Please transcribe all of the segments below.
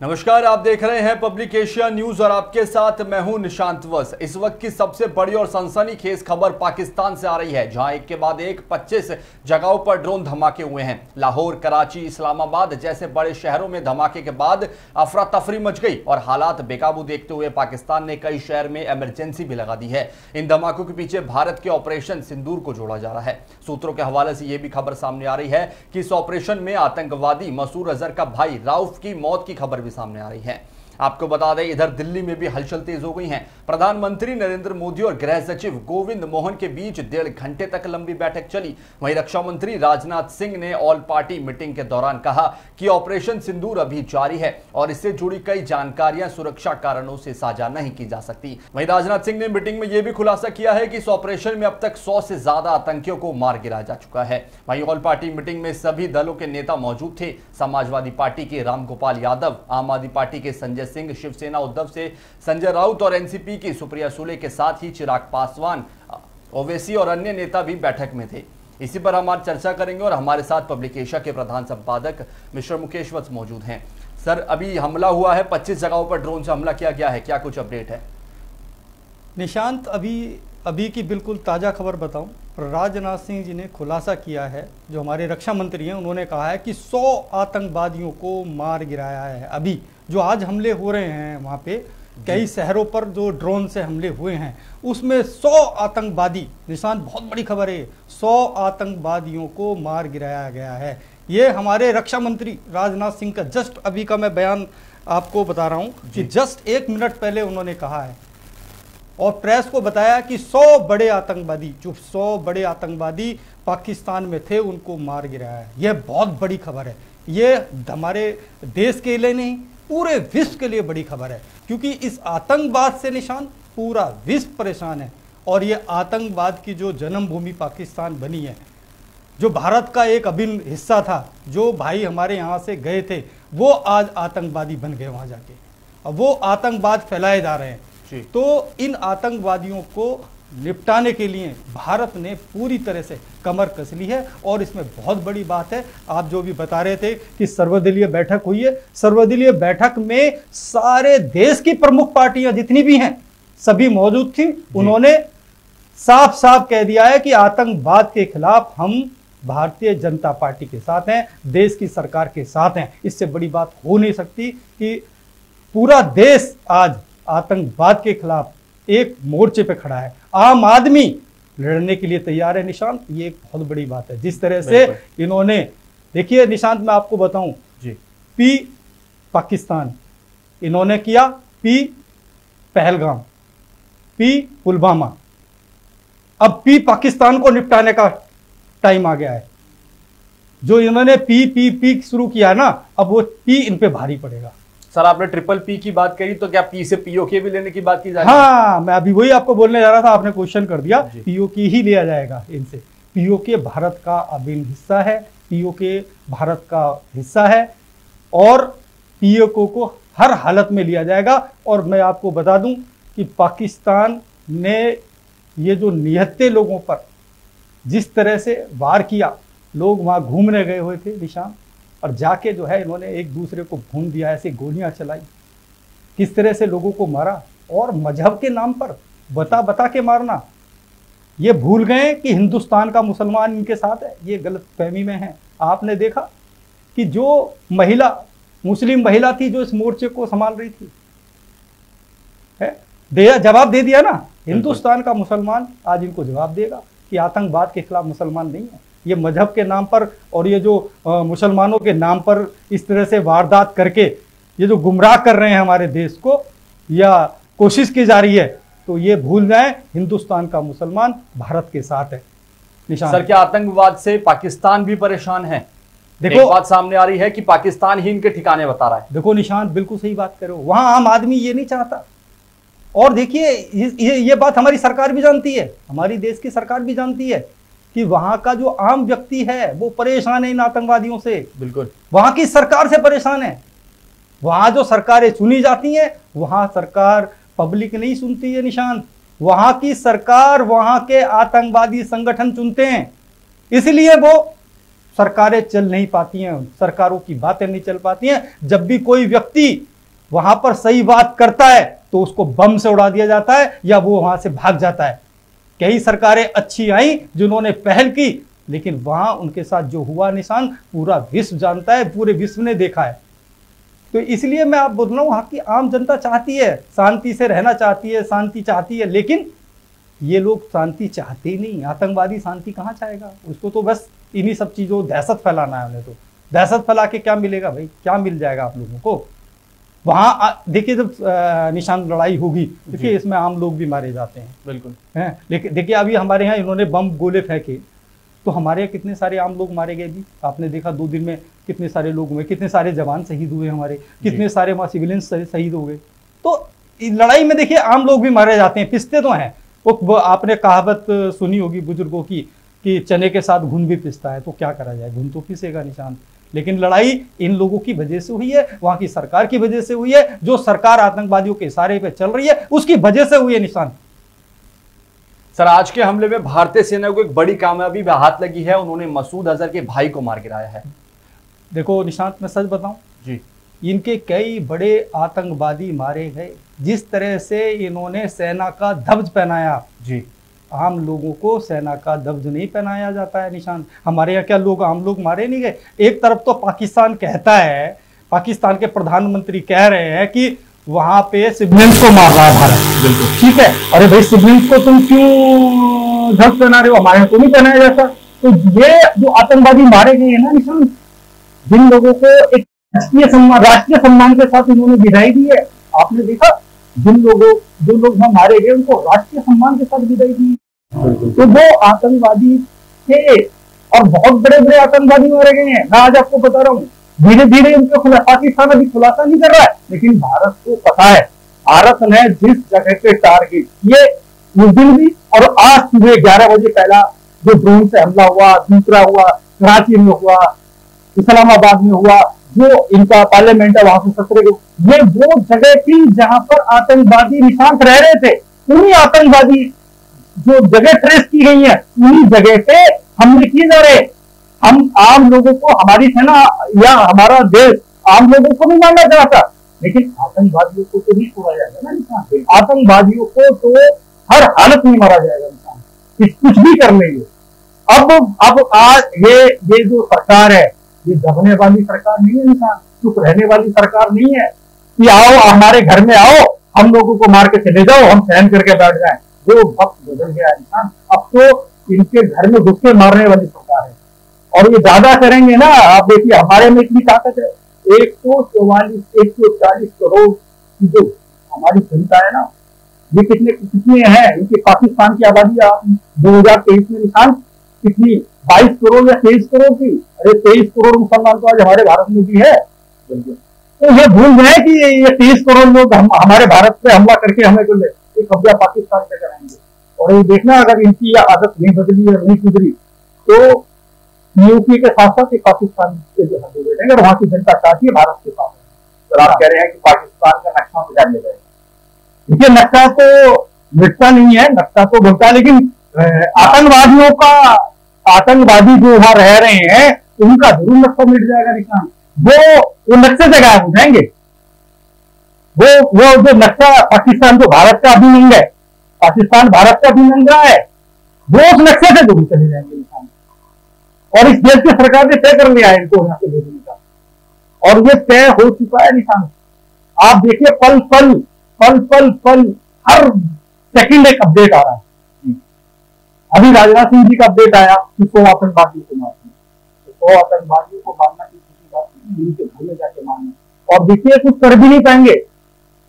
नमस्कार, आप देख रहे हैं पब्लिक एशिया न्यूज और आपके साथ मैं हूं निशांत वस। इस वक्त की सबसे बड़ी और सनसनीखेज खबर पाकिस्तान से आ रही है, जहां एक के बाद एक 25 जगहों पर ड्रोन धमाके हुए हैं। लाहौर, कराची, इस्लामाबाद जैसे बड़े शहरों में धमाके के बाद अफरा तफरी मच गई और हालात बेकाबू देखते हुए पाकिस्तान ने कई शहर में इमरजेंसी भी लगा दी है। इन धमाकों के पीछे भारत के ऑपरेशन सिंदूर को जोड़ा जा रहा है। सूत्रों के हवाले से यह भी खबर सामने आ रही है कि इस ऑपरेशन में आतंकवादी मसूद अजहर का भाई राउफ की मौत की खबर भी सामने आ रही है। आपको बता दें, इधर दिल्ली में भी हलचल तेज हो गई है। प्रधानमंत्री नरेंद्र मोदी और गृह सचिव गोविंद मोहन के बीच 1.5 घंटे तक लंबी बैठक चली। वहीं रक्षा मंत्री राजनाथ सिंह ने ऑल पार्टी मीटिंग के दौरान कहा कि ऑपरेशन सिंदूर अभी जारी है और इससे जुड़ी कई जानकारियां सुरक्षा कारणों से साझा नहीं की जा सकती। वहीं राजनाथ सिंह ने मीटिंग में यह भी खुलासा किया है कि इस ऑपरेशन में अब तक 100 से ज्यादा आतंकियों को मार गिराया जा चुका है। वहीं ऑल पार्टी मीटिंग में सभी दलों के नेता मौजूद थे। समाजवादी पार्टी के रामगोपाल यादव, आम आदमी पार्टी के संजय सिंह, शिवसेना उद्धव से संजय राउत और एनसीपी की सुप्रिया सुले के साथ ही चिराग पासवान, ओवैसी और अन्य नेता भी बैठक में थे। इसी पर हम आज चर्चा करेंगे और हमारे साथ पब्लिक एशिया के प्रधान संपादक मिस्टर मुकेश वत्स मौजूद हैं। सर, अभी हमला हुआ है, 25 जगहों पर ड्रोन से हमला किया गया है, क्या कुछ अपडेट है? निशांत, अभी की बिल्कुल ताज़ा खबर बताऊं, राजनाथ सिंह जी ने खुलासा किया है, जो हमारे रक्षा मंत्री हैं, उन्होंने कहा है कि 100 आतंकवादियों को मार गिराया है। अभी जो आज हमले हो रहे हैं वहाँ पे कई शहरों पर जो ड्रोन से हमले हुए हैं, उसमें 100 आतंकवादी, निशांत बहुत बड़ी खबर है, 100 आतंकवादियों को मार गिराया गया है। ये हमारे रक्षा मंत्री राजनाथ सिंह का जस्ट अभी का मैं बयान आपको बता रहा हूँ कि जस्ट 1 मिनट पहले उन्होंने कहा है और प्रेस को बताया कि 100 बड़े आतंकवादी पाकिस्तान में थे, उनको मार गिराया है। यह बहुत बड़ी खबर है। ये हमारे देश के लिए नहीं, पूरे विश्व के लिए बड़ी खबर है, क्योंकि इस आतंकवाद से निशान पूरा विश्व परेशान है। और ये आतंकवाद की जो जन्मभूमि पाकिस्तान बनी है, जो भारत का एक अभिन्न हिस्सा था, जो भाई हमारे यहाँ से गए थे, वो आज आतंकवादी बन गए वहाँ जाके, अब वो आतंकवाद फैलाए जा रहे हैं। तो इन आतंकवादियों को निपटाने के लिए भारत ने पूरी तरह से कमर कस ली है। और इसमें बहुत बड़ी बात है, आप जो भी बता रहे थे कि सर्वदलीय बैठक हुई है, सर्वदलीय बैठक में सारे देश की प्रमुख पार्टियां जितनी भी हैं सभी मौजूद थी। उन्होंने साफ साफ कह दिया है कि आतंकवाद के खिलाफ हम भारतीय जनता पार्टी के साथ हैं, देश की सरकार के साथ हैं। इससे बड़ी बात हो नहीं सकती कि पूरा देश आज आतंकवाद के खिलाफ एक मोर्चे पे खड़ा है, आम आदमी लड़ने के लिए तैयार है। निशांत, ये एक बहुत बड़ी बात है। जिस तरह से इन्होंने, देखिए निशांत, मैं आपको बताऊं जी, पी पाकिस्तान इन्होंने किया, पी पहलगाम, पी पुलवामा, अब पी पाकिस्तान को निपटाने का टाइम आ गया है। जो इन्होंने पी शुरू किया ना, अब वो पी इन पे भारी पड़ेगा। सर, आपने ट्रिपल पी की बात करी, तो क्या पी से पीओके भी लेने की बात की जा रही है? हाँ, मैं अभी वही आपको बोलने जा रहा था, आपने क्वेश्चन कर दिया। पीओके ही लिया जाएगा इनसे। पीओके भारत का अभिन्न हिस्सा है, पीओके भारत का हिस्सा है और पीओके को हर हालत में लिया जाएगा। और मैं आपको बता दूं कि पाकिस्तान ने ये जो निहत्थे लोगों पर जिस तरह से वार किया, लोग वहां घूमने गए हुए थे निशान, और जाके जो है इन्होंने एक दूसरे को भून दिया, ऐसे गोलियां चलाई, किस तरह से लोगों को मारा, और मजहब के नाम पर बता के मारना। ये भूल गए कि हिंदुस्तान का मुसलमान इनके साथ है, ये गलत फहमी में है। आपने देखा कि जो महिला, मुस्लिम महिला थी जो इस मोर्चे को संभाल रही थी, जवाब दे दिया ना। हिंदुस्तान का मुसलमान आज इनको जवाब देगा कि आतंकवाद के खिलाफ मुसलमान नहीं है। ये मजहब के नाम पर और ये जो मुसलमानों के नाम पर इस तरह से वारदात करके ये जो गुमराह कर रहे हैं हमारे देश को, या कोशिश की जा रही है, तो ये भूल जाएं हिंदुस्तान का मुसलमान भारत के साथ है। निशान सर, क्या आतंकवाद से पाकिस्तान भी परेशान है? देखो, एक बात सामने आ रही है कि पाकिस्तान ही इनके ठिकाने बता रहा है। देखो निशांत, बिल्कुल सही बात करो, वहां आम आदमी ये नहीं चाहता। और देखिए, ये बात हमारी सरकार भी जानती है, हमारी देश की सरकार भी जानती है कि वहां का जो आम व्यक्ति है वो परेशान है इन आतंकवादियों से। बिल्कुल, वहां की सरकार से परेशान है। वहां जो सरकारें चुनी जाती हैं, वहां सरकार पब्लिक नहीं सुनती है निशांत, वहां की सरकार वहां के आतंकवादी संगठन चुनते हैं। इसलिए वो सरकारें चल नहीं पाती हैं, सरकारों की बातें नहीं चल पाती हैं। जब भी कोई व्यक्ति वहां पर सही बात करता है तो उसको बम से उड़ा दिया जाता है या वो वहां से भाग जाता है। कई सरकारें अच्छी आई जिन्होंने पहल की, लेकिन वहां उनके साथ जो हुआ निशान पूरा विश्व जानता है, पूरे विश्व ने देखा है। तो इसलिए मैं आप बोल रहा हूं, वहां की आम जनता चाहती है, शांति से रहना चाहती है, शांति चाहती है, लेकिन ये लोग शांति चाहते ही नहीं। आतंकवादी शांति कहां चाहेगा? उसको तो बस इन्हीं सब चीजों, दहशत फैलाना है उन्हें। तो दहशत फैला के क्या मिलेगा भाई? क्या मिल जाएगा आप लोगों को? वहां देखिए जब निशान लड़ाई होगी, देखिए इसमें आम लोग भी मारे जाते हैं, बिल्कुल हैं। लेकिन देखिए अभी हमारे यहाँ इन्होंने बम गोले फेंके, तो हमारे यहाँ कितने सारे आम लोग मारे गए भी। आपने देखा 2 दिन में कितने सारे लोग हुए, कितने सारे जवान शहीद हुए हमारे, कितने सारे वहाँ सिविलियंस शहीद हो गए। तो लड़ाई में देखिए आम लोग भी मारे जाते हैं, पिसते तो हैं। वो आपने कहावत सुनी होगी बुजुर्गों की कि चने के साथ घुन भी पिसता है, तो क्या करा जाए, घुन तो पिसेगा निशान। लेकिन लड़ाई इन लोगों की वजह से हुई है, वहां की सरकार की वजह से हुई है। जो सरकार आतंकवादियों के इशारे पे चल रही है उसकी वजह से हुई है निशान। सर, आज के हमले में भारतीय सेना को एक बड़ी कामयाबी हाथ लगी है, उन्होंने मसूद अजहर के भाई को मार गिराया है। देखो निशांत, मैं सच बताऊं जी, इनके कई बड़े आतंकवादी मारे गए। जिस तरह से इन्होंने सेना का ध्वज पहनाया जी, आम लोगों को सेना का ध्वज नहीं पहनाया जाता है निशान। हमारे यहाँ क्या लोग, आम लोग मारे नहीं गए? एक तरफ तो पाकिस्तान कहता है, पाकिस्तान के प्रधानमंत्री कह रहे हैं कि वहां पे सिविलियंस को मार रहा है भारत, बिल्कुल ठीक है। अरे भाई, सिविलियंस को तुम क्यों ध्वज पहना रहे हो? हमारे यहाँ तो नहीं पहनाया जाता। तो ये जो आतंकवादी मारे गए हैं ना निशान, जिन लोगों को एक राष्ट्रीय सम्मान के साथ इन्होंने विदाई दी है, आपने देखा जो लोग वहां मारे गए उनको राष्ट्रीय सम्मान के साथ विदाई दी। तो वो आतंकवादी थे और बहुत बड़े बड़े आतंकवादी मारे गए हैं। मैं आज आपको बता रहा हूँ, धीरे धीरे उनको पाकिस्तान अभी खुलासा नहीं कर रहा है, लेकिन भारत को पता है। भारत ने जिस जगह पे टारगेट किए उस दिन भी, और आज सुबह 11 बजे पहला जो ड्रोन से हमला हुआ, दूसरा हुआ कराची में हुआ, इस्लामाबाद में हुआ, जो इनका पार्लियामेंट है वहां से 17 को, ये वो जगह थी जहां पर आतंकवादी निशांत रह रहे थे। उन्हीं आतंकवादी जो जगह ट्रेस की गई है, उन्हीं जगह पे हमले किए जा रहे। हम आम लोगों को, हमारी सेना या हमारा देश आम लोगों को नहीं मारना चाहता, लेकिन आतंकवादियों को तो नहीं छोड़ा जाएगा ना निशान। आतंकवादियों को तो हर हालत में मारा जाएगा निशान, कुछ भी कर लेंगे। अब आज ये जो सरकार है, ये दबने वाली सरकार नहीं है निशान, चुप रहने वाली सरकार नहीं है कि आओ हमारे घर में आओ, हम लोगों को मार के चले जाओ, हम सहन करके बैठ जाए। वो वक्त बदल गया इंसान। अब तो इनके घर में घुस के मारने वाली सरकार है, और ये ज्यादा करेंगे ना। आप देखिए हमारे में इतनी ताकत है, 140 करोड़ की जो हमारी जनता है ना, ये कितने हैं इनके? पाकिस्तान की आबादी 2023 में निशान कितनी, 22 करोड़ या 23 करोड़ की। अरे 23 करोड़ मुसलमान तो आज हमारे भारत में भी है। तो ये भूल गए कि ये 23 करोड़ लोग हमारे भारत पे हमला करके हमें जो कब्जा पाकिस्तान पे कराएंगे। और ये देखना, अगर इनकी यह आदत नहीं बदली और नहीं सुधरी तो यूपी के साथ साथ पाकिस्तान के जो हद बैठेंगे, और वहां की जनता चाहती है भारत के साथ। तो आप कह रहे हैं कि पाकिस्तान का नक्शा मिटा दिया जाएगा। देखिए नक्शा तो मिटता नहीं है, नक्शा तो बनता है, लेकिन आतंकवादियों का, आतंकवादी जो वहां रह रहे हैं उनका जरूर नक्शा मिट जाएगा निशान। वो नक्शे से गायब हो जाएंगे। वो जो नक्शा पाकिस्तान जो भारत का अभिनंग है, पाकिस्तान भारत का अभिनंग रहा है, वो उस नक्शे से जरूर चले जाएंगे निशान। और इस देश की सरकार ने तय कर लिया है इनको यहाँ से भेजने का, और ये तय हो चुका है निशान। आप देखिए पल पल हर सेकंड एक अपडेट आ रहा है। अभी राजनाथ सिंह जी का अपडेट आया कि 100 आतंकवादियों को मारना, 100 आतंकवादियों को मारना की बात नहीं, उनके घर में जाके मारना। और देखिए कुछ कर भी नहीं पाएंगे।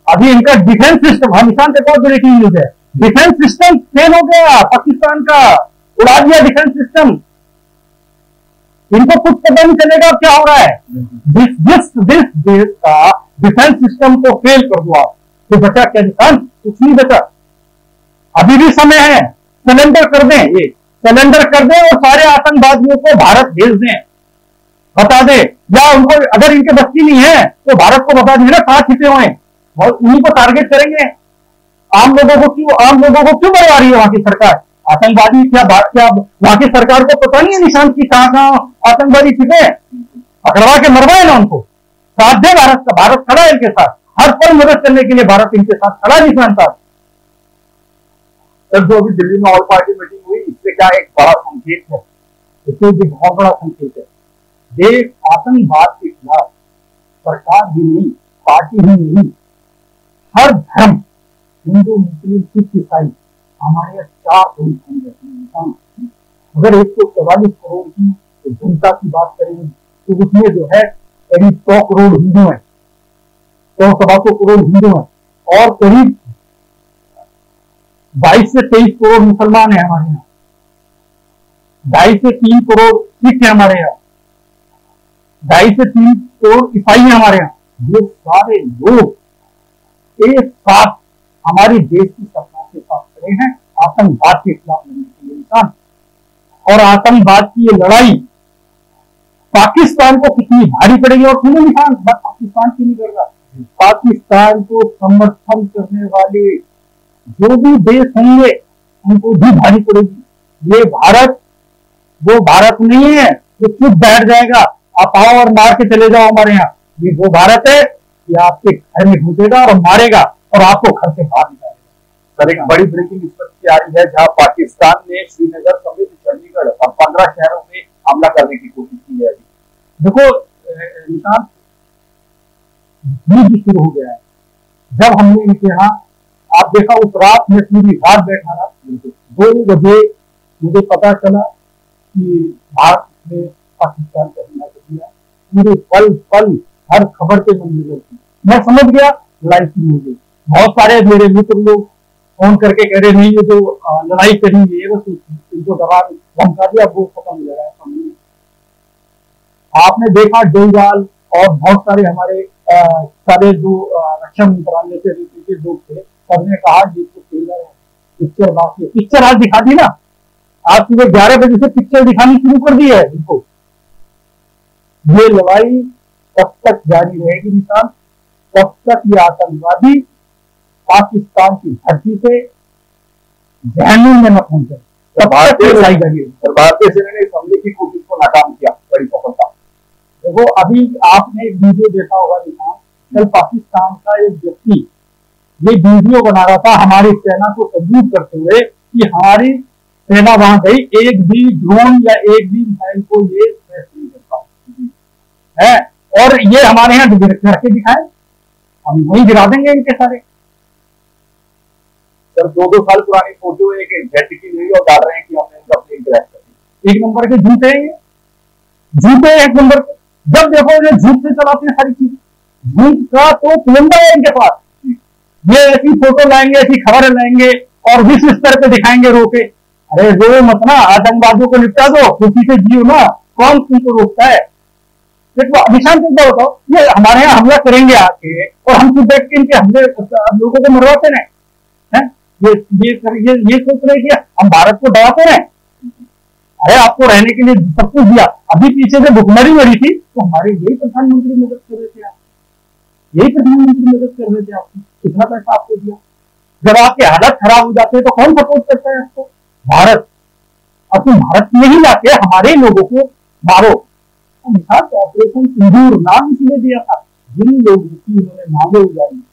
अभी इनका डिफेंस सिस्टम, हम निशान तक और ब्रेकिंग न्यूज है, डिफेंस सिस्टम फेल हो गया पाकिस्तान का, उड़ा दिया डिफेंस सिस्टम। इनको कुछ पता नहीं चलेगा क्या हो रहा है। जिस देश का डिफेंस सिस्टम को फेल कर दो आप, तो बचा क्या निशान? कुछ नहीं बचा। अभी भी समय है, सरेंडर कर दें, ये सरेंडर कर दें और सारे आतंकवादियों को भारत भेज दें, बता दें। या उनको अगर इनके बस की नहीं है तो भारत को बता दें ना कहां छिपे हुए हैं, और उन्हीं को टारगेट करेंगे। आम लोगों को क्यों मरवा रही है वहां की सरकार? आतंकवादी क्या वहां की सरकार को पता नहीं है निशान की कहां आतंकवादी छिपे हैं? पकड़वा के मरवाए ना उनको, साथ दे भारत का, भारत खड़ा है इनके साथ। हर पल मदद करने के लिए भारत इनके साथ खड़ा निशान था। सर, जो अभी दिल्ली में ऑल पार्टी मीटिंग हुई, इससे क्या एक बड़ा संकेत है, इससे भी बहुत बड़ा संकेत है। देश आतंकवाद के खिलाफ सरकार ही नहीं, पार्टी ही नहीं, हर धर्म, हिंदू, मुस्लिम, सिख, ईसाई, हमारे यहाँ 4 करोड़ इंसान। अगर 144 करोड़ की जनता की बात करें तो उसमें जो है करीब 100 करोड़ हिंदू हैं, 100-125 करोड़ हिंदू हैं, और करीब 22 से 23 करोड़ मुसलमान हैं हमारे यहाँ, 2.5 से 3 करोड़ सिख है हमारे यहाँ, 2.5 से 3 करोड़ ईसाई है हमारे यहाँ। ये सारे लोग एक साथ हमारी देश की सरकार के साथ खड़े हैं आतंकवाद के खिलाफ लड़ने के लिए इंसान। और आतंकवाद की ये लड़ाई पाकिस्तान को कितनी भारी पड़ेगी, और सुनो निशान, पाकिस्तान की नहीं कर रहा, पाकिस्तान को समर्थन करने वाले जो भी देश होंगे उनको भी भारी पड़ेगी। ये भारत वो भारत नहीं है जो चुप बैठ जाएगा, आप आओ और मार के चले जाओ हमारे यहाँ। ये वो भारत है, ये आपके घर में घुसेगा और मारेगा और आपको घर से बाहर निकालेगा। सर, एक बड़ी ब्रेकिंग निष्पत्ति आ रही है, जहां पाकिस्तान ने श्रीनगर समेत चंडीगढ़ और 15 शहरों में हमला करने की कोशिश की है। देखो निशान, युद्ध शुरू हो गया है। जब हमने इनके यहाँ, आप देखा उस रात में पूरी रात बैठा रहा, 2 बजे मुझे पता चला कि भारत ने पाकिस्तान को हमला कर दिया। पूरे पल पल हर खबर के मंदिर थी, मैं समझ गया लड़ाई शुरू हो गई। बहुत सारे मेरे मित्र लोग फोन करके कह रहे नहीं, ये जो लड़ाई करेंगे ये बस इनको दबा धमका दिया, वो खत्म हो जाएगा। आपने देखा डोभाल और बहुत सारे हमारे सारे जो रक्षा मंत्रालय से रिलेटेड लोग थे, सबने कहा ये तो ट्रेलर है, पिक्चर बाकी है। पिक्चर आज दिखा दी ना, आज सुबह 11 बजे से पिक्चर दिखानी शुरू कर दी है इनको। ये लड़ाई कब तक जारी रहेगी निशान, तब तक ये आतंकवादी पाकिस्तान की धरती से जहन्नुम में न पहुंचे। भारतीय सेना ने इस हमले की कोशिश को नाकाम किया, बड़ी सफलता। देखो अभी आपने एक वीडियो देखा होगा निशान, कल पाकिस्तान का एक व्यक्ति ये वीडियो बना रहा था हमारी सेना को सल्यूट करते हुए कि हमारी सेना वहां गई, एक भी ड्रोन या एक भी मिसाइल को ये ट्रेस नहीं करता है, और ये हमारे यहाँ करके दिखाए, हम वहीं गिरा देंगे इनके सारे। सर, 2-2 साल पुरानी फोटो एक जेट की वीडियो डाल रहे हैं कि हमने इनका प्लेन क्रैश कर दिया। 1 नंबर के झूठे हैं, झूठे 1 नंबर के। जब देखो ये झूठ से चलाते हैं सारी चीज, झूठ का तो पुलंदा है इनके पास। ये ऐसी फोटो लाएंगे, ऐसी खबरें लाएंगे और विश्व स्तर पे दिखाएंगे रोके। अरे रो मत ना, आतंकवादियों को निपटा दो, खुशी से जियो ना, कौन तुमको रोकता है। देखो निशान चिंता बताओ, ये हमारे यहाँ हमला करेंगे आके और हम चुप बैठ के इनके हमले लोगों को मरवाते रहे हैं। ये सोच रहे कि हम भारत को डराते रहे। अरे आपको रहने के लिए सब कुछ दिया, अभी पीछे से भुखमरी मरी थी तो हमारे यही प्रधानमंत्री मदद कर रहे थे, आप यही प्रधानमंत्री मदद कर रहे थे, आपको कितना पैसा आपको दिया। जब आपके हालत खराब हो जाते हैं तो कौन सपोर्ट करता है आपको? भारत। और तुम भारत में ही जाके हमारे लोगों को मारो। ऑपरेशन सिंदूर नाम इसलिए दिया था, जिन लोगों की इन्होंने नामें उजाड़ी,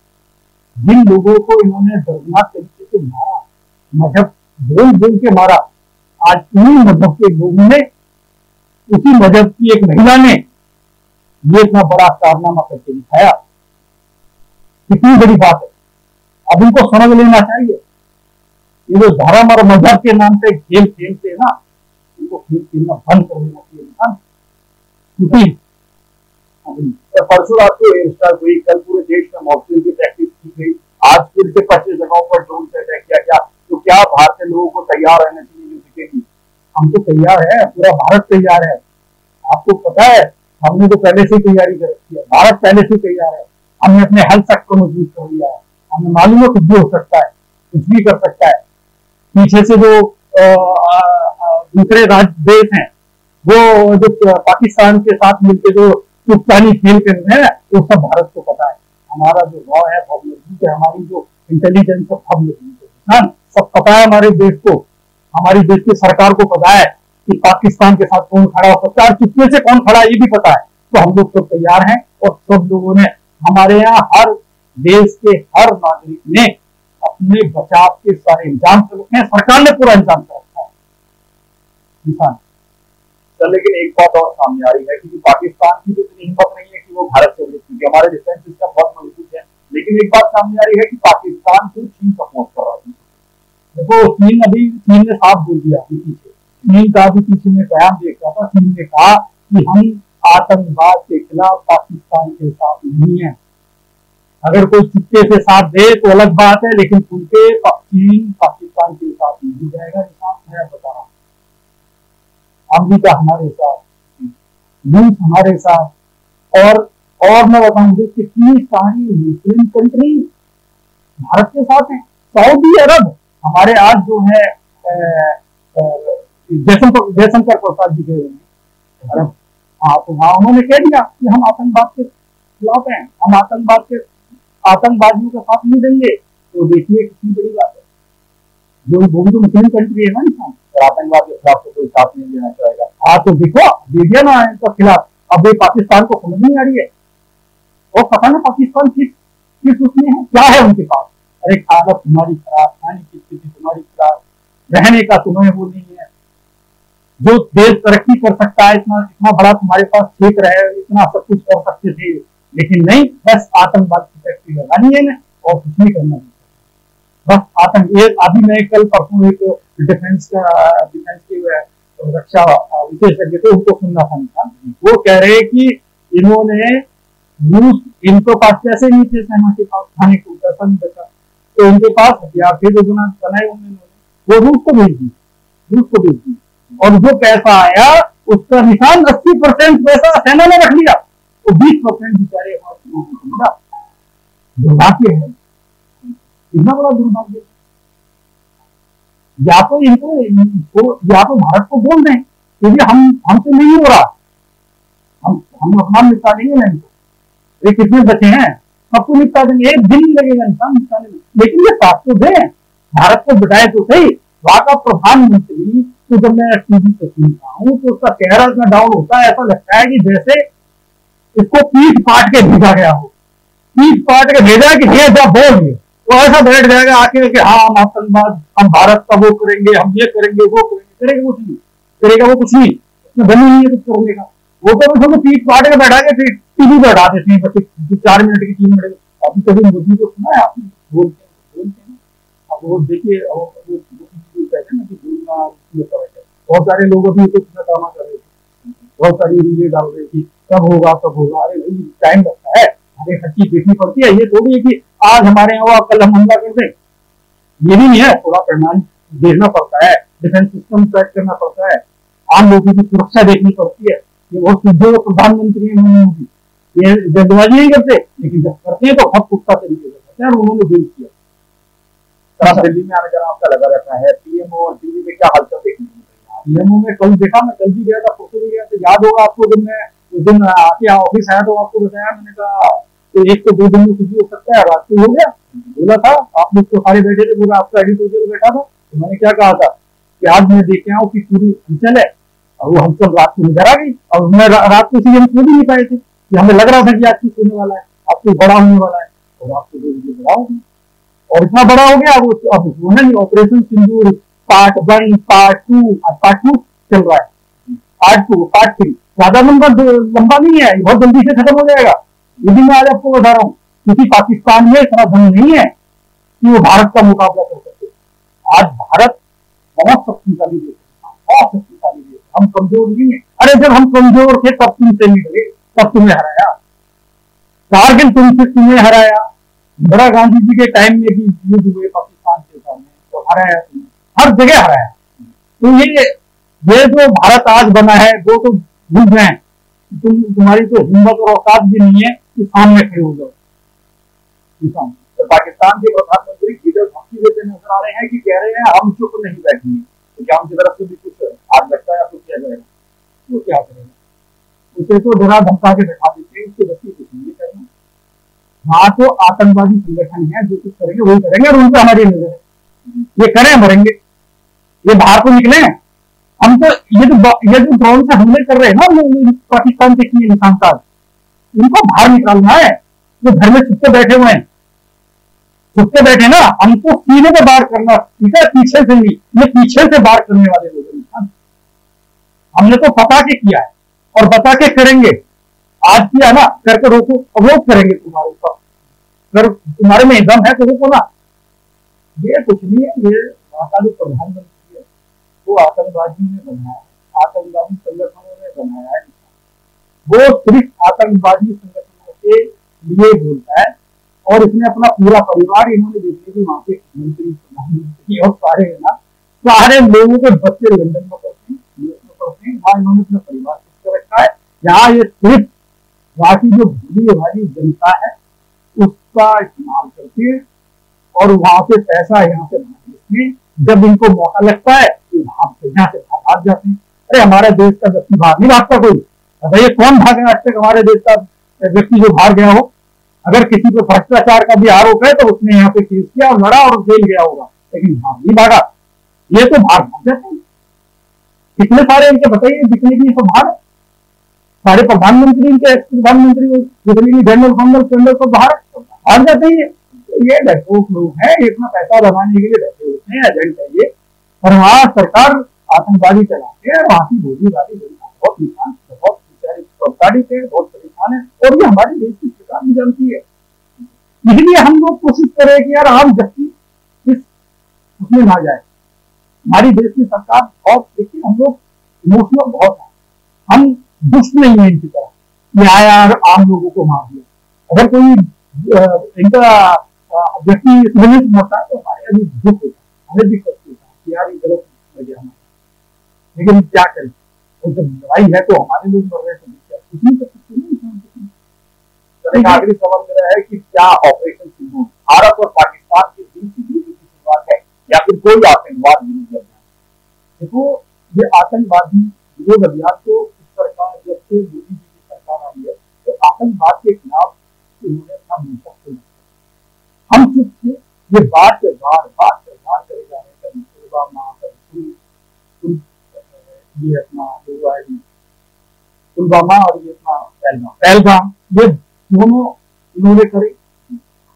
जिन लोगों को इन्होंने दर्दनाक तरीके से मारा, मजहब बोल बोल के मारा, आज उन्हीं मजहब के लोगों ने, उसी मजहब की एक महिला ने ये इतना बड़ा कारनामा करके दिखाया। कितनी बड़ी बात है, अब उनको समझ लेना चाहिए। ये जो धर्म और मजहब के नाम पे खेल खेलते हैं ना, उनको खेल खेलना बंद कर देना चाहिए इंसान। परसों रात को एयर स्ट्राइक हुई, कल पूरे देश में मॉकड्रिल की प्रैक्टिस की गई, आज फिर से 25 जगहों पर ड्रोन से अटैक किया गया। तो क्या भारतीय लोगों को तैयार रहना चाहिए युद्ध के लिए? हम तो तैयार है, पूरा भारत तैयार है। आपको पता है हमने तो पहले से तैयारी कर रखी है, भारत पहले से तैयार है। हमने अपने हेल्थ सेक्टर को मजबूत कर लिया है, हमें मालूम है कुछ भी हो सकता है, कुछ भी कर सकता है। पीछे से जो दूसरे राज्य देश हैं वो जो पाकिस्तान के साथ मिलकर जो चुपचानी खेल कर रहे हैं, वो सब भारत को पता है। हमारा जो लॉ है बहुत मजबूत है, हमारी जो इंटेलिजेंस है बहुत मजबूत है, सब पता है हमारे देश को, हमारी देश की सरकार को पता है कि पाकिस्तान के साथ कौन खड़ा हो सकता है, चुपके से कौन खड़ा है ये भी पता है। तो हम लोग सब तैयार हैं और सब लोगों ने हमारे यहाँ हर देश के हर नागरिक ने अपने बचाव के सारे इंतजाम कर रखे हैं, सरकार ने पूरा इंतजाम कर रखा है किसान। सर लेकिन एक बात और सामने आ रही है कि पाकिस्तान की तो इतनी हिम्मत नहीं है कि वो भारत से विरुद्ध, क्योंकि हमारे डिफेंस सिस्टम बहुत मजबूत है, लेकिन एक बात सामने आ रही है कि पाकिस्तान को चीन सपोर्ट कर रहा है। देखो चीन ने साफ बोल दिया कि पीछे, चीन का भी पीछे में बयान देख रहा था, चीन ने कहा कि हम आतंकवाद के खिलाफ पाकिस्तान के साथ नहीं है। अगर कोई चुपके से साथ दे तो अलग बात है, लेकिन खुल के चीन पाकिस्तान के साथ नहीं जाएगा। मैं बता रहा हूं, अमेरिका हमारे साथ, रूस हमारे साथ, और मैं बताऊं कितनी सारी मुस्लिम कंट्री भारत के साथ है। सऊदी अरब हमारे आज जो है जयशंकर प्रसाद जी गए अरब, हाँ तो वहां उन्होंने कह दिया कि हम आतंकवाद के खिलाफ हैं, हम आतंकवादियों का साथ नहीं देंगे। तो देखिए कितनी बड़ी बात है, वो भी तो मुस्लिम कंट्री है ना इंसान, आतंकवाद के खिलाफ तो कोई साथ नहीं देना चाहेगा। हाँ तो देखो दे दिया ना इनका खिलाफ। अब ये पाकिस्तान को समझ नहीं आ रही है, और पता ना पाकिस्तान किस उसमें है, क्या है उनके पास। अरे हालत तुम्हारी खराब, खाने की स्थिति तुम्हारी खराब, रहने का तुम्हें वो नहीं है, जो देश तरक्की कर सकता है इतना बड़ा तुम्हारे पास क्षेत्र है, इतना सब कुछ कर सकते थे, लेकिन नहीं, बस आतंकवाद की फैक्ट्री लगानी है ना और कुछ नहीं करना है, बस आतंक। अभी मैं कल परसों एक डिफेंस के रक्षा विशेषज्ञ थे, उनको सुनना था, वो कह रहे कि इन्होंने रूस, इनको पास पैसे नहीं थे सेना के पास, खाने को पैसा नहीं बचा, तो इनके पास हथियार थे जो बनाए उन्होंने, वो रूस को भेज दी, और जो पैसा आया उसका निशान 80% पैसा सेना ने रख लिया, तो 20% बेचारे मिला। दुर्भाग्य है, इतना बड़ा दुर्भाग्य। या तो या तो भारत को बोल दें क्योंकि हमसे नहीं हो रहा, हम अपना निपटा देंगे ना इनको, ये कितने बचे हैं सबको निपटा देंगे, एक दिन लगेगा इंसान निपटाने में, लेकिन ये साथ तो दें, भारत को बिठाए तो सही। वहां का प्रधानमंत्री तो जब मैं टीवी पे सुनता हूँ तो उसका चेहरा इतना डाउन होता है, ऐसा लगता है कि जैसे इसको पीठ पाट के भेजा गया हो, पीठ पाट के भेजा कि ये जब बोल तो ऐसा बैठ जाएगा आके कि हाँ हम आतंकवाद, हम भारत का वो करेंगे, हम ये करेंगे, वो करेंगे, करेगा वो कुछ नहीं, उसमें बनी नहीं है कुछ करने का। वो तो उसको पीठ पाट के बैठा के फिर टीवी पे हटा देते हैं, बच्चे 4 मिनट की 3 मिनट। अभी कभी मोदी को सुना है आपने बोलते हैं, अब वो देखिए कहते हैं ना कि बोलना, बहुत सारे लोग अभी कुछ ड्रामा कर रहे थे, बहुत सारी रीलें डाल रहे थी, कब होगा। अरे भाई टाइम लगता है, हमें हर चीज देखनी पड़ती है, ये थोड़ी है कि आज हमारे यहाँ कल हम हमला कर दें, ये भी नहीं है, थोड़ा परिणाम देखना पड़ता है, डिफेंस सिस्टम ट्रैक करना पड़ता है, आम लोगों की सुरक्षा देखनी पड़ती है। ये बहुत सीधे प्रधानमंत्री मोदी ये जल्दबाजी नहीं करते, लेकिन जब करते हैं तो बहुत पुख्ता तरीके से करते हैं, और उन्होंने भेज किया। दिल्ली में आने जाना आपका लगा रहता है, पीएमओ और दिल्ली में क्या हालचाल देखने को मिली? पीएमओ में कल देखा, मैं कल भी गया था, फोटो भी गया था, याद होगा आपको, जब मैं उस दिन आके ऑफिस आया तो आपको बताया, मैंने कहा तो 1 से 2 दिन में कुछ भी हो सकता है, रात को हो गया, बोला था आप लोग तो सारे बैठे थे, पूरा आपका एडिटोरियल बैठा था, तो मैंने क्या कहा था कि आज मैं देख के आऊँ कि पूरी हलचल है, और वो हलचल रात को नजर आ गई, और मैं रात को इसीलिए हम सो भी नहीं पाए थे कि हमें लग रहा था कि आज कुछ होने वाला है, अब कुछ बड़ा होने वाला है, और आपको 2 बजे बड़ा हो गया, और इतना बड़ा हो गया। अब वो है ऑपरेशन सिंदूर पार्ट 1, पार्ट 2 चल रहा है, पार्ट 2, पार्ट 3 ज्यादा लंबा नहीं है, बहुत जल्दी से खत्म हो जाएगा। ये भी मैं आज आपको बता रहा हूँ, क्योंकि पाकिस्तान में इतना धन नहीं है कि वो भारत का मुकाबला कर सके। आज भारत बहुत शक्तिशाली देश है, बहुत शक्तिशाली देश, हम कमजोर नहीं है। अरे जब हम कमजोर थे तब तुमसे निकले, तब तुम्हें हराया, कारगिल तुम्हें हराया, इंदिरा गांधी जी के टाइम में भी युद्ध हुए पाकिस्तान के सामने, तो हराया, हर जगह हराया। तो ये जो भारत आज बना है वो तो भूल गए, तुम्हारी तो हिम्मत और औकात भी नहीं है कि सामने खड़े हो जाओ। तो पाकिस्तान के प्रधानमंत्री लीडर धमकी देते नजर आ रहे हैं कि कह रहे हैं हम चुप नहीं बैठेंगे, तो क्या उनकी तरफ से भी कुछ आज लगता है आपको किया जाएगा? तो क्या करेगा, उसे तो डरा धमका के बैठा देते हैं, उसके बच्चे कुछ नहीं करना। वहां तो आतंकवादी संगठन है, जो कुछ करेंगे वही करेंगे, और उन पर हमारी नजर है, ये करें मरेंगे, ये बाहर को निकले। हम तो ये जो ड्रोन से हमले कर रहे हैं ना पाकिस्तान के किए निशानसाज, इनको बाहर निकालना है, जो घर में छुपके बैठे हुए हैं, छुप के बैठे ना, हमको सीने पे वार करना, ठीक है, पीछे से नहीं, ये पीछे से वार करने वाले लोग हैं। हमने तो पता के किया है और बता के करेंगे। आज किया ना, करके रोको, रोक करेंगे तुम्हारे ऊपर। अगर तुम्हारे में दम है तो रोको ना। ये कुछ नहीं है, ये महाकाली प्रधानमंत्री है, वो आतंकवादी ने बनाया है, आतंकवादी संगठनों ने बनाया है। वो सिर्फ आतंकवादी संगठनों के लिए बोलता है और इसने अपना पूरा परिवार, इन्होंने जितने भी वहां के मंत्री, प्रधानमंत्री और सारे है ना, सारे लोगों के बच्चे लंदन में पढ़ते हैं, यूएस में पढ़ते हैं, वहां इन्होंने अपना परिवार कर रखा है। यहाँ ये सिर्फ वहां की जो भूली भाली जनता है उसका इस्तेमाल करते हैं और वहां से पैसा यहाँ से भागते हैं। जब इनको मौका लगता है तो यहाँ से भाग जाते हैं। अरे हमारे देश का व्यक्ति भाग नहीं भागता कोई। बताइए कौन भागा आज तक हमारे देश का व्यक्ति जो भाग गया हो? अगर किसी को भ्रष्टाचार का भी आरोप है तो उसने यहाँ पे केस किया और लड़ा और जेल गया होगा, लेकिन भाग नहीं भागा। ये तो भाग जाते हैं। कितने सारे इनके बताइए, जितने भी सब भाग, सारे प्रधानमंत्री, इनके एक्स प्रधानमंत्री, जितने भी जनरल को भाग जाते हैं। ये डरपोक लोग हैं, इतना पैसा बनाने के लिए बैठे होते हैं, एजेंट है ये। और वहां सरकार आतंकवादी चलाते हैं, वहां की भोली वाली जनता बहुत निशान, बहुत प्रताड़ित है, बहुत परेशान है। और ये हमारे देश की सरकार भी जानती है। इसलिए हम लोग कोशिश करें कि यार आम व्यक्ति इस उसमें ना जाए। हमारी देश की सरकार बहुत, देखिए हम लोग इमोशनल बहुत है, हम दुष्ट नहीं है इनकी तरह यार आम लोगों को मार दिया। अगर कोई इनका व्यक्ति इसमें होता है तो हमारे अभी दुख होता है, हमें भी कष्ट होता है कि यार ये गलत हो गया हमारा। लेकिन क्या करें, जब लड़ाई है तो हमारे लोग मर रहे हैं, कुछ नहीं कर सकते। आखिरी सवाल मेरा है कि क्या ऑपरेशन सिंदूर भारत और पाकिस्तान के बीच की शुरुआत है या फिर कोई आतंकवाद विरोध अभियान? देखो, ये आतंकवादी विरोध अभियान तो इस सरकार, जब से मोदी जी की सरकार आई है तो आतंकवाद के खिलाफ इन्होंने अपना मोर्चा खोला। हम चुप थे, ये बार से बार करे जा रहे हैं। कभी पुलवामा, कभी ये अपना पुलवामा और ये अपना पहलगाम, ये दोनों इन्होंने करे।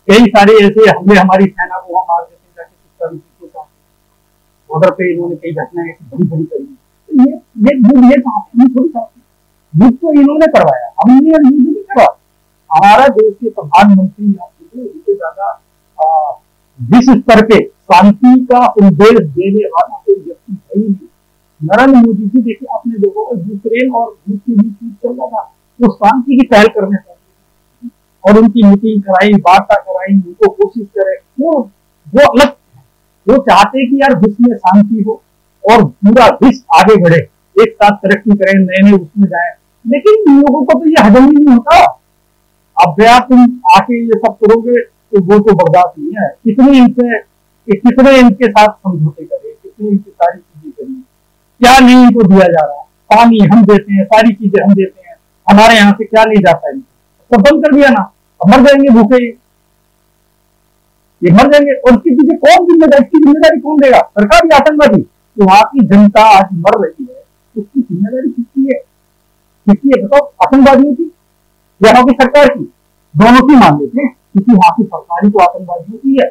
कई सारे ऐसे हमले हमारी सेना को वहां मार देते जाके के साथ बॉर्डर पे इन्होंने कई घटनाएं ऐसी बड़ी बड़ी करी। ये थोड़ी चाहते, युद्ध तो इन्होंने करवाया, हमने युद्ध नहीं करवाया। हमारा देश के प्रधानमंत्री इनसे ज्यादा विश्व स्तर पे शांति का संदेश देने वाला कोई व्यक्ति है ही नहीं। नरेंद्र मोदी जी, देखिए आपने देखो यूक्रेन और रूस के बीच युद्ध चल रहा था, वो शांति की पहल करने चाहिए और उनकी मीटिंग कराई, वार्ता कराई, उनको कोशिश करे। वो अलग, वो चाहते हैं कि यार विश्व में शांति हो और पूरा विश्व आगे बढ़े, एक साथ तरक्की करें, नए नए उसमें जाए। लेकिन इन लोगों को तो ये हजम ही नहीं होता। अब यार तुम आके ये सब करोगे तो वो तो बर्दाश्त नहीं है। कितने इनके साथ समझौते करे, कितनी इनकी सारी चीजें करी, क्या नहीं इनको दिया जा रहा। पानी हम देते हैं, सारी चीजें हम देते हैं, हमारे यहाँ से क्या नहीं जाता है, सब बंद कर दिया ना, अब मर जाएंगे भूखे, ये मर जाएंगे। और उसकी चीजें कौन जिम्मेदारी कौन देगा? सरकार या आतंकवादी? तो वहां की जनता आज मर रही है, उसकी जिम्मेदारी किसकी है? बताओ, आतंकवादियों की या वहां की सरकार की? दोनों की मान लेते हैं, क्योंकि वहां की सरकारी तो आतंकवादियों की है।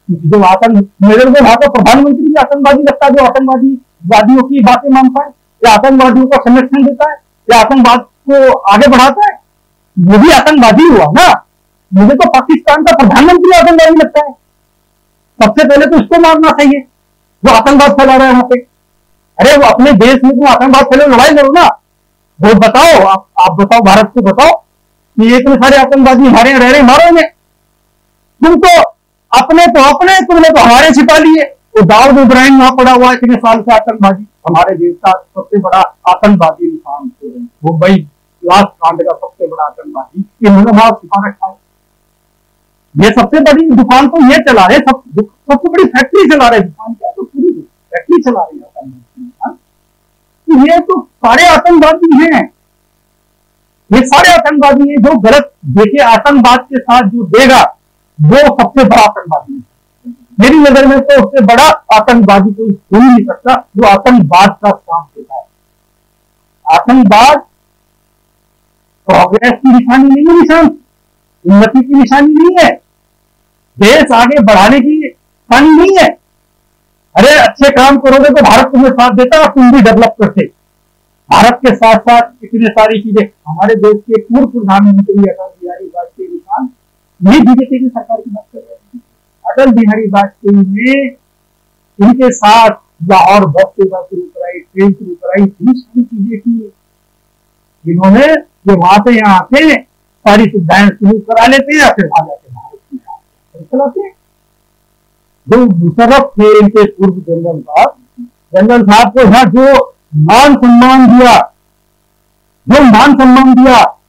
जो मेरे को वहां का प्रधानमंत्री भी आतंकवादी लगता है, जो आतंकवादियों की बातें मानता है या आतंकवादियों का संरक्षण देता है या आतंकवाद को आगे बढ़ाता है, वो भी आतंकवादी हुआ ना। मुझे तो पाकिस्तान का प्रधानमंत्री आतंकवादी लगता है। सबसे पहले तो इसको मारना चाहिए जो आतंकवाद फैला रहा है वहां पे। अरे वो अपने देश में तो आतंकवाद फैले, लड़ाई लड़ो ना। वो बताओ, आप बताओ, भारत को बताओ कि इतने सारे आतंकवादी हमारे यहाँ रह रहे, मारोगे? तुम तो अपने तुमने तो हमारे छिपा लिए। तो दाऊद इब्राहिम वहां पड़ा हुआ है इतने साल से आतंकवादी, हमारे देश का सबसे बड़ा आतंकवादी इंसान मुंबई लास्ट कांड का सबसे बड़ा आतंकवादी, इन्होंने वहां छिपा रखा है। ये सबसे बड़ी दुकान तो ये चला रहे, सबसे बड़ी फैक्ट्री चला रहे। दुकान क्या, तो पूरी फैक्ट्री चला रही है। ये तो सारे आतंकवादी हैं, ये सारे आतंकवादी हैं। जो गलत देखे आतंकवाद के साथ जो देगा वो सबसे बड़ा आतंकवादी है। मेरी नजर में तो उससे बड़ा आतंकवादी कोई हो ही नहीं सकता जो आतंकवाद का साथ देता है। आतंकवाद प्रोग्रेस की निशानी नहीं है, उन्नति की निशानी नहीं है। देश आगे बढ़ाने की फंड नहीं है। अरे अच्छे काम करोगे तो भारत तुम्हें साथ देता और तुम भी डेवलप करते। भारत के साथ साथ इतनी सारी चीजें, हमारे देश के पूर्व प्रधानमंत्री अटल बिहारी वाजपेयी किसान, यही बीजेपी की सरकार की बात कर रहे हैं। अटल बिहारी वाजपेयी ने इनके साथ लाहौर बस सेवा शुरू कराई, ट्रेन शुरू कराई, इतनी सारी चीजें की इन्होंने, ये वहां से यहाँ आके सारी सुविधाएं शुरू करा लेते हैं, फिर वहां जाके भारत में चलाते हैं। जो मुशर्रफ थे इनके पूर्व जनरल साहब को यहाँ जो मान सम्मान दिया,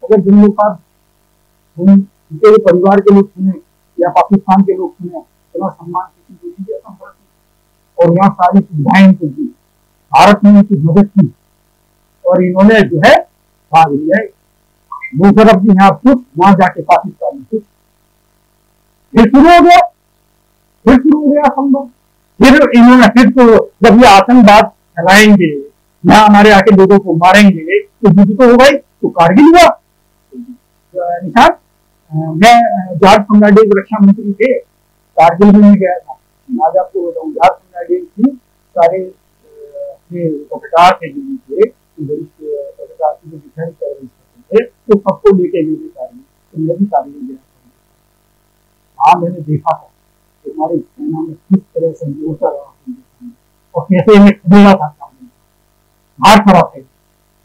अगर जनरल साहब उनके परिवार के लोग सुने या पाकिस्तान के लोग सुने, इतना सम्मान किसी को नहीं दिया था। और यहाँ सारी सुविधाएं इनको दी, भारत ने इनकी मदद की और इन्होंने जो है भाग लिया। मुशर्रफ जी यहाँ कुछ, वहां जाके पाकिस्तान में कुछ, फिर शुरू हो गया संभव। फिर इन्होंने फिर तो जब ये आतंकवाद फैलाएंगे, यहाँ हमारे आके लोगों को मारेंगे, तो युद्ध तो होगा ही। तो कारगिल हुआ निशान, मैं जॉर्ज फर्नांडिस रक्षा मंत्री थे, कारगिल में गया था। आज आपको बताऊं, जॉर्ज फर्नांडिस भी सारे अपने पत्रकार थे जो थे, पत्रकार की जो डिफेंस कर रहे थे, तो सबको लेके गए थे कारगिल। तो मैं भी कारगिल गया था। हाँ, मैंने देखा था कि हमारी सेना में किस तरह से मोर्चा रहा और कैसे इन्हें खदेड़ा था, हाथ खड़ा थे।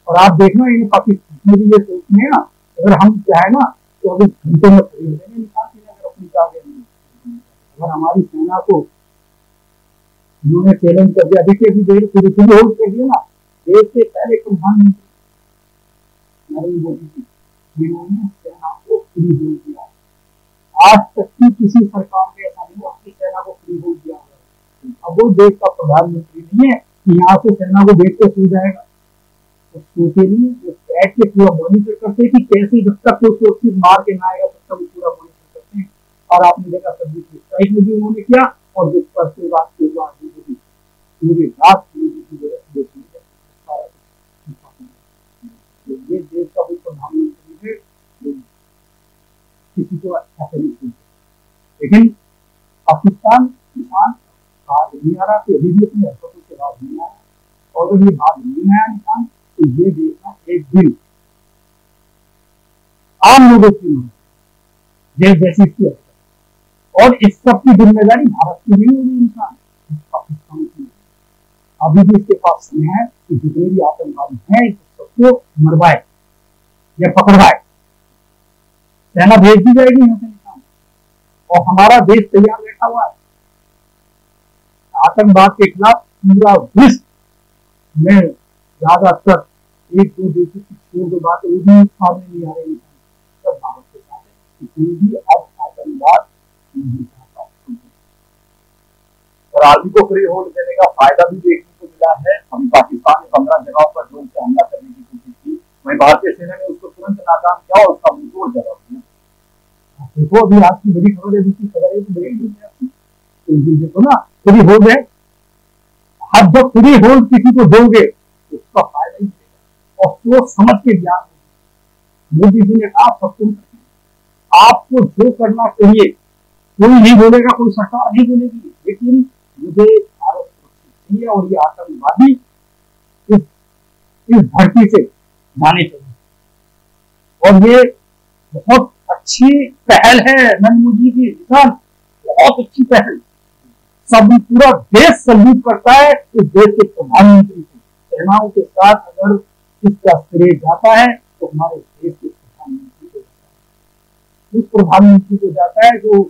और आप देखना, इन्हें पाकिस्तान भी ये सोचते हैं ना, अगर हम चाहे ना तो अभी घंटों में खरीद लेंगे निकाल के, अगर अपनी चाहे। अगर हमारी सेना को इन्होंने चैलेंज कर दिया, देखिए अभी देर शुरू होल्ड कर दिया ना, देश से पहले प्रधानमंत्री नरेंद्र मोदी जी, जिन्होंने सेना को फ्री होल्ड दिया। आज तक की किसी सरकार ने ऐसा नहीं अपनी सेना को फ्री होल्ड दिया है। अब वो देश का प्रधानमंत्री नहीं है कि यहाँ से सेना को देख के सो जाएगा, तो सोचे नहीं, वो बैठ के पूरा मॉनिटर करते कि कैसे जब तक कोई सुरक्षित मार के ना आएगा तब तक वो पूरा मॉनिटर करते हैं। और आपने देखा सब्जी की स्ट्राइक में भी उन्होंने किया, और जिस पर से रात के बाद पूरी रात ये देश का कोई प्रधानमंत्री है, किसी को ऐसे नहीं सुनते। लेकिन पाकिस्तान किसान भाग नहीं आ रहा, तो अभी भी अपनी हरकतों से भाग नहीं आ रहा, और अगर ये भाग नहीं आया निशान, तो ये देखना एक दिन आम लोगों की देश जैसी की हरकत, और इस सब की जिम्मेदारी भारत की नहीं होगी इंसान, पाकिस्तान की। अभी भी इसके पास समय है कि जितने भी आतंकवादी हैं सबको मरवाए या पकड़वाए, सेना भेज दी जाएगी यहाँ से निशान, और हमारा देश तैयार बैठा हुआ है आतंकवाद के खिलाफ। पूरा विश्व में ज्यादातर एक दो देशों की छोड़ दो बात, वो भी सामने नहीं आ रही, सब भारत के साथ है। कोई भी अब आतंकवाद नहीं चाहता। और आर्मी को फ्री होल्ड देने का फायदा भी देखने को मिला है। अभी पाकिस्तान ने 15 जगहों पर ड्रोन से हमला करने की कोशिश की, वहीं भारतीय सेना ने उसको तुरंत नाकाम किया और उसका मुंहतोड़ जवाब दिया। देखो अभी आज की बड़ी खबर है, दूसरी खबर है तो देखो ना, फ्री हो गए। अब जब फ्री होल्ड किसी को दोगे तो उसका फायदा ही मिलेगा, और सोच समझ के ज्ञान। मोदी जी ने कहा सब तुम आपको जो करना चाहिए, कोई नहीं बोलेगा, कोई सरकार नहीं बोलेगी, लेकिन मुझे भारत सुरक्षित चाहिए और ये आतंकवादी इस धरती से जाने चाहिए। और ये बहुत अच्छी पहल है नरेंद्र मोदी की, किसान बहुत अच्छी पहल, सब पूरा देश सल्यूट करता है इस देश के प्रधानमंत्री को। सेनाओं के साथ अगर इसका श्रेय जाता है तो हमारे देश के प्रधानमंत्री को जाता है, उस प्रधानमंत्री को जाता है जो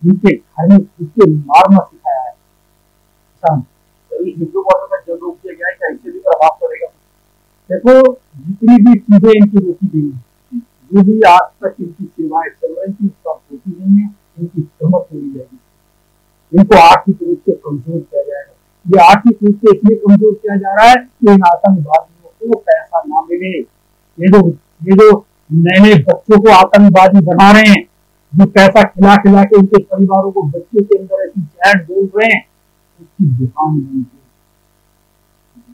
जिनके घर में उसके मारना सिखाया है। हिंदू बॉर्डर में जब रोक दिया गया है, क्या इससे भी प्रभाव पड़ेगा? देखो जितनी भी चीजें इनकी रोकी गई है, जो भी आज तक इनकी सेवाएं चल रही थी सब होती नहीं है, इनकी हिम्मत नहीं जाएगी। इनको आर्थिक रूप से कमजोर किया जाएगा। ये आर्थिक रूप से इसलिए कमजोर किया जा रहा है कि इन आतंकवादियों को पैसा ना मिले। ये जो नए नए बच्चों को आतंकवादी बना रहे हैं, जो पैसा खिला खिला के उनके परिवारों को बच्चों के अंदर ऐसी चैट बोल रहे हैं, उसकी दुकान बंद हो,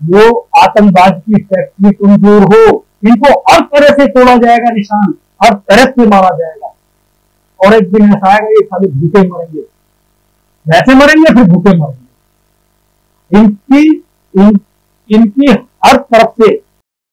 वो आतंकवाद की फैक्ट्री कमजोर हो, इनको हर तरह से तोड़ा जाएगा निशान, हर तरह से मारा जाएगा। और एक दिन ऐसा आएगा ये साले भूखे मरेंगे, वैसे मरेंगे फिर भूखे मरेंगे। इनकी हर तरफ से